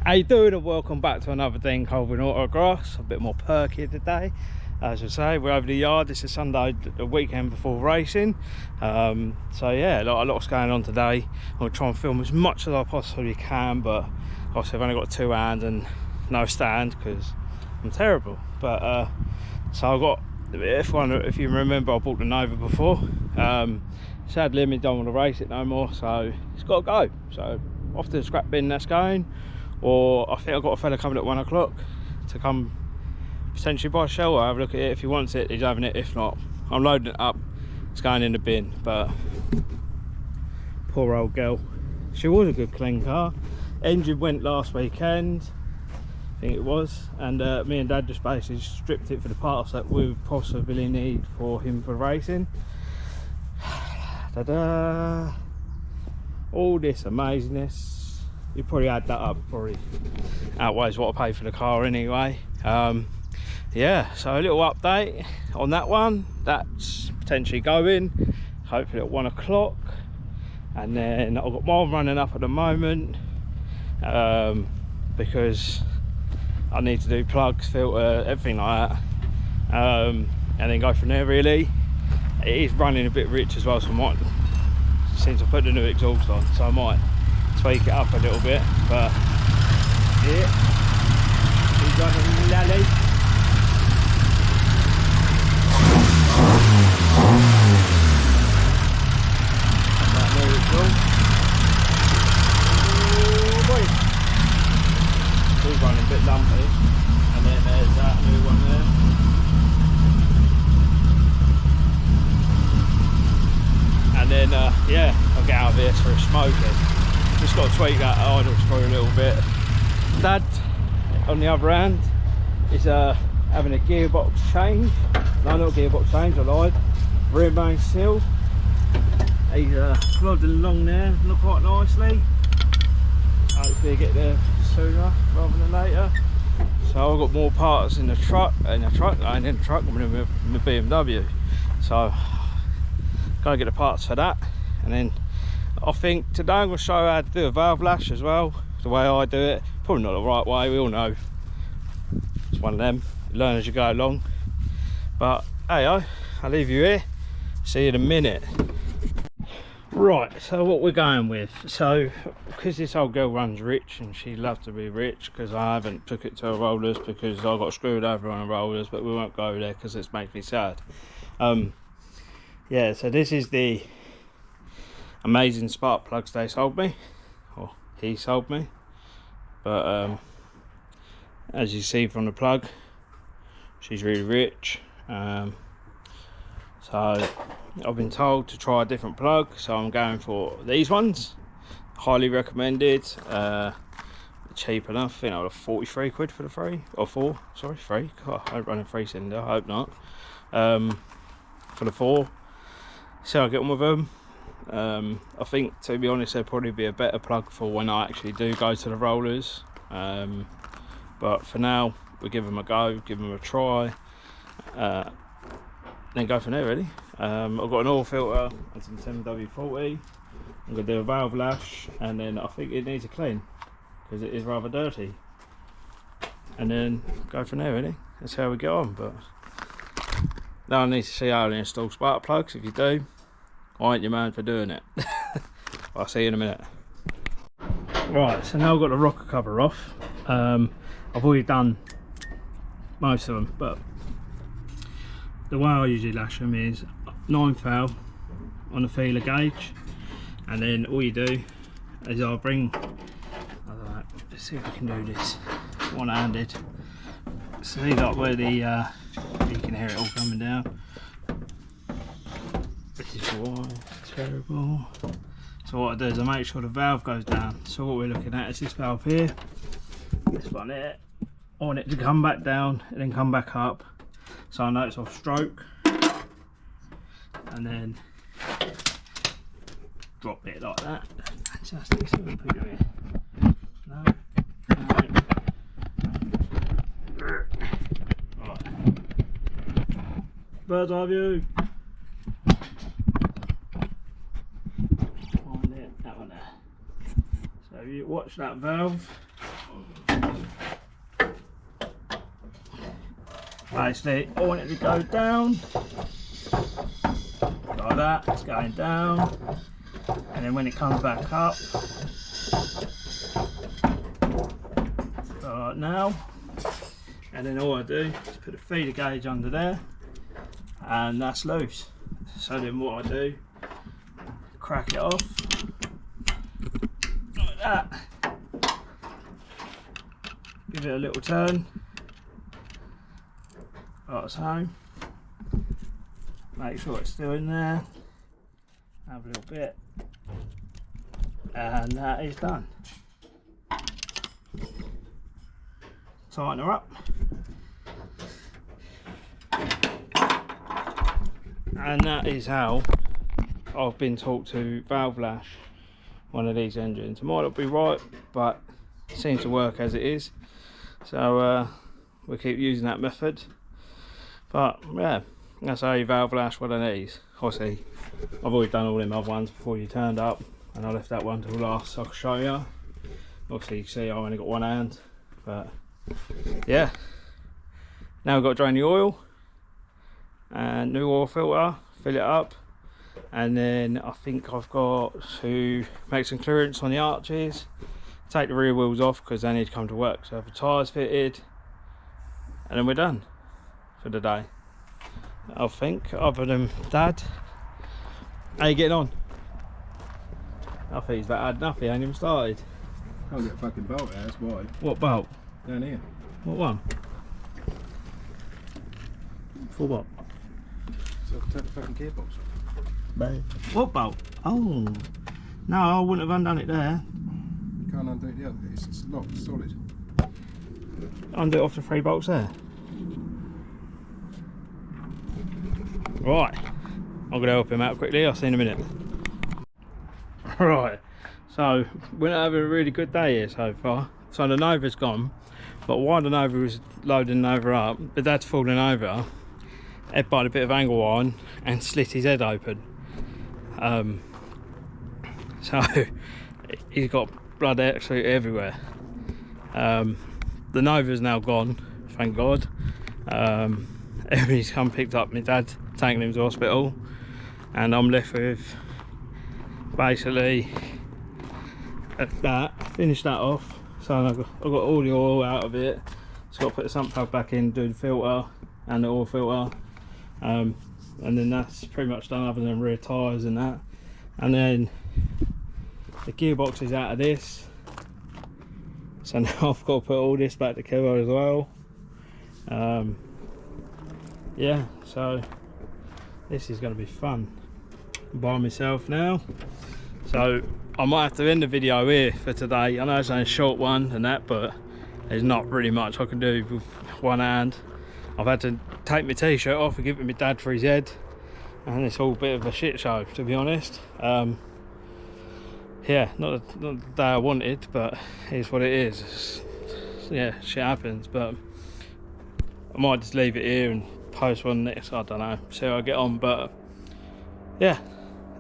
How you doing, and welcome back to another Dean Colvin Autographs. A bit more perky today. As I say, we're over the yard. This is Sunday, the weekend before racing. So yeah, a lot's going on today. I'll try and film as much as I possibly can, but obviously I've only got two hands and no stand because I'm terrible. But so I've got, if you remember, I bought the Nova before. Sadly, I don't want to race it no more, so it's got to go. So off to the scrap bin, that's going. Or I think I've got a fella coming at 1 o'clock to come potentially buy a shell. Have a look at it. If he wants it, he's having it. If not, I'm loading it up. It's going in the bin. But poor old girl, she was a good clean car. Engine went last weekend, I think it was, and me and Dad just basically stripped it for the parts that we would possibly need for him for racing. Ta-da! All this amazingness. You probably add that up, probably outweighs what I paid for the car anyway. Yeah, so a little update on that one. That's potentially going, hopefully at 1 o'clock. And then I've got more running up at the moment because I need to do plugs, filter, everything like that, and then go from there. Really, it is running a bit rich as well, so I might, since I put the new exhaust on, so I might tweak it up a little bit. But yeah, he's running lally. That new exhaust. Oh boy, he's running a bit lumpy. And then there's that new one there. And then yeah, I'll get out of here for a smoky. Just got to tweak that idle screw a little bit. Dad, on the other hand, is having a gearbox change. No, not a gearbox change, I lied. Rear main seal. He's plodding along there, look quite nicely. Hopefully I get there sooner rather than later. So I've got more parts in the truck, and in the truck I'm in the BMW. So gotta get the parts for that. And then I think today I'm going to show how to do a valve lash as well, the way I do it. Probably not the right way, we all know. It's one of them, you learn as you go along. But hey, I'll leave you here, see you in a minute. Right, so what we're going with, so because this old girl runs rich and she loves to be rich, because I haven't took it to her rollers because I got screwed over on the rollers, but we won't go there because it makes me sad. Yeah, so this is the amazing spark plugs they sold me, or he sold me. But as you see from the plug, she's really rich. So I've been told to try a different plug, so I'm going for these ones. Highly recommended. Cheap enough. I think I was 43 quid for the three, or four. Sorry, three. God, I don't run a 3-cylinder. I hope not. For the four. So I'll get on with them. I think, to be honest, there'll probably be a better plug for when I actually do go to the rollers. But for now, we give them a go, give them a try, then go from there. Really, I've got an oil filter and some 10W40. I'm going to do a valve lash, and then I think it needs a clean because it is rather dirty. And then go from there. Really, that's how we get on. But now I need to see how to install spark plugs. If you do, I ain't your man for doing it. I'll see you in a minute. Right, so now I've got the rocker cover off. I've already done most of them, but the way I usually lash them is 9 thou on the feeler gauge, and then all you do is I'll bring, I don't know, let's see if I can do this one-handed. See like where the you can hear it all coming down. This is why it's terrible. So what I do is I make sure the valve goes down. So what we're looking at is this valve here, this one here. I want it to come back down and then come back up, so I know it's off stroke, and then drop it like that. Fantastic. So we put it here. No. Right. Bird's eye view. Find it, that one there. So you watch that valve. Basically, I want it to go down like that. It's going down, and then when it comes back up, like now, and then all I do is put a feeder gauge under there, and that's loose. So then what I do, crack it off like that, give it a little turn, like so, make sure it's still in there, have a little bit, and that is done. Tighten her up, and that is how I've been taught to valve lash one of these engines. It might not be right, but it seems to work as it is, so we'll keep using that method. But yeah, that's how you valve lash one of these. Obviously I've already done all them other ones before you turned up, and I left that one till last so I can show you. Obviously you can see I only got one hand, but yeah, now we've got to drain the oil and new oil filter, fill it up, and then I think I've got to make some clearance on the arches, take the rear wheels off because they need to come to work, so have the tyres fitted, and then we're done for the day, I think. Other than Dad, how you getting on? I think he's about had nothing, ain't even started. Can't get a fucking bolt out, that's why. What bolt? Down here. What one? For what? So I can take the fucking gearbox off. What bolt? Oh, no, I wouldn't have undone it there. You can't undo the other, it's locked, solid. Undo it off the 3 bolts there. Right, I'm going to help him out quickly, I'll see you in a minute. Right, so we're not having a really good day here so far. So the Nova's gone, but while the Nova was loading the Nova up, the Dad's falling over, headbutted a bit of angle on and slit his head open. So he's got blood absolutely everywhere. The Nova's now gone, thank God. Everybody's come picked up my Dad, taken him to hospital, and I'm left with basically that. Finished that off, so I've got all the oil out of it. Just got to put the sump plug back in, do the filter and the oil filter, and then that's pretty much done other than rear tyres and that. And then the gearbox is out of this, so now I've got to put all this back together as well. Yeah, so this is going to be fun by myself now. So I might have to end the video here for today. I know it's only a short one and that, but there's not really much I can do with one hand. I've had to take my t-shirt off and give it to my Dad for his head, and it's all a bit of a shit show, to be honest. Yeah, not the day I wanted, but it's what it is. Yeah, shit happens, but I might just leave it here and post one next, I don't know, see how I get on. But yeah,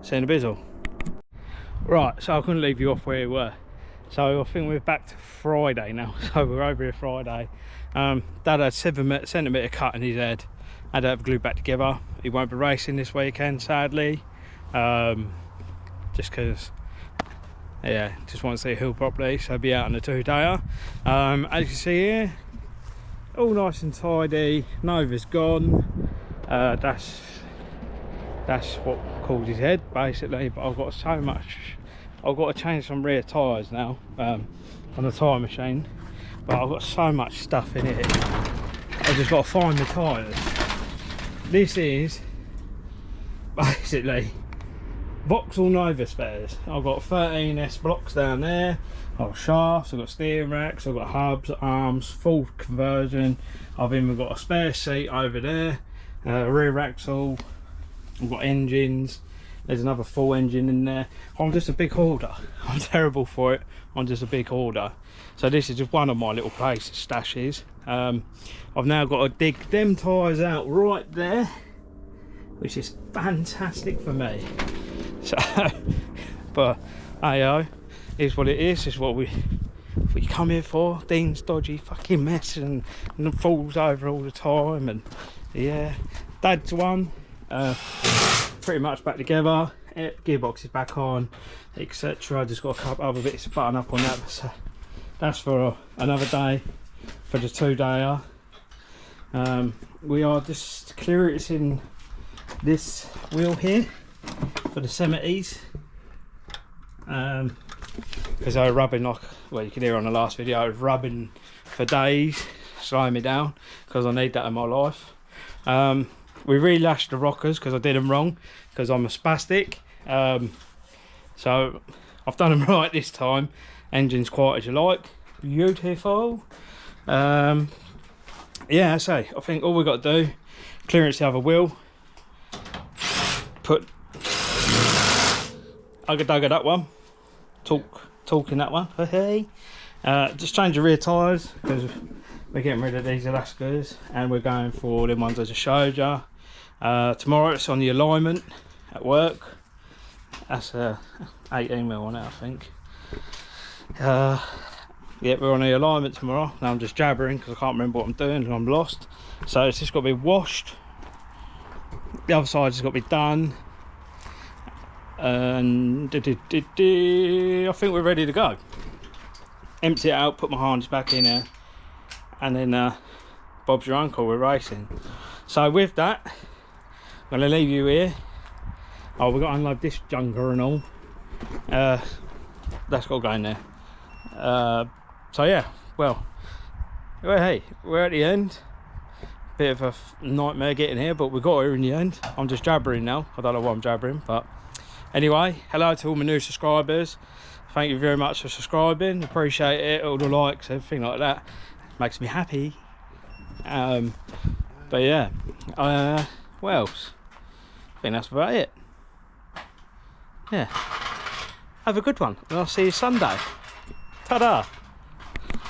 see you in a bizzle. Right, so I couldn't leave you off where we were, so I think we're back to Friday now. So we're over here Friday. Dad had 7 centimetre cut in his head, had to have glued back together. He won't be racing this weekend, sadly, just because, yeah, just want to see a hill properly, so be out on the 2-dayer. As you can see here, all nice and tidy. Nova's gone. That's what caused his head basically. But I've got so much, I've got to change some rear tyres now on the tyre machine, but I've got so much stuff in it. I've just got to find the tyres. This is basically Vauxhall Nova spares. I've got 13 S blocks down there. I've got shafts, I've got steering racks, I've got hubs, arms, full conversion. I've even got a spare seat over there, rear axle. I've got engines. There's another full engine in there. I'm just a big hoarder. I'm terrible for it. I'm just a big hoarder. So this is just one of my little place stashes. I've now got to dig them tyres out right there, which is fantastic for me. So, but hey, is what it is. It's what we what you come here for. Dean's dodgy fucking mess and falls over all the time, and yeah, Dad's one, pretty much back together. Gearbox is back on, etc. Just got a couple other bits to button up on that, so that's for another day, for the 2-dayer. We are just clearancing this wheel here for the 70s, because I was rubbing, like, well, you can hear on the last video, I was rubbing for days, slowing me down, because I need that in my life. We relashed the rockers because I did them wrong, because I'm a spastic. So I've done them right this time. Engine's quiet as you like. Beautiful. Yeah, I say, I think all we've got to do, clearance the other wheel, put Ugga that one, talking that one, hey. Just change the rear tyres because we're getting rid of these Elaskas and we're going for the ones I just showed you. Tomorrow it's on the alignment at work. That's a 18mm on it, I think. Yeah, we're on the alignment tomorrow. Now I'm just jabbering because I can't remember what I'm doing and I'm lost. So it's just got to be washed. The other side's got to be done. And I think we're ready to go. Empty it out, put my harness back in there, and then Bob's your uncle, we're racing. So with that, I'm going to leave you here. Oh, we've got to unload this junker and all. That's got to go in there. So yeah, well, hey, we're at the end. Bit of a nightmare getting here, but we got here in the end. I'm just jabbering now. I don't know why I'm jabbering, but anyway, hello to all my new subscribers. Thank you very much for subscribing. Appreciate it. All the likes, everything like that makes me happy. But yeah, what else? I think that's about it. Yeah, have a good one, and I'll see you Sunday. Ta-da.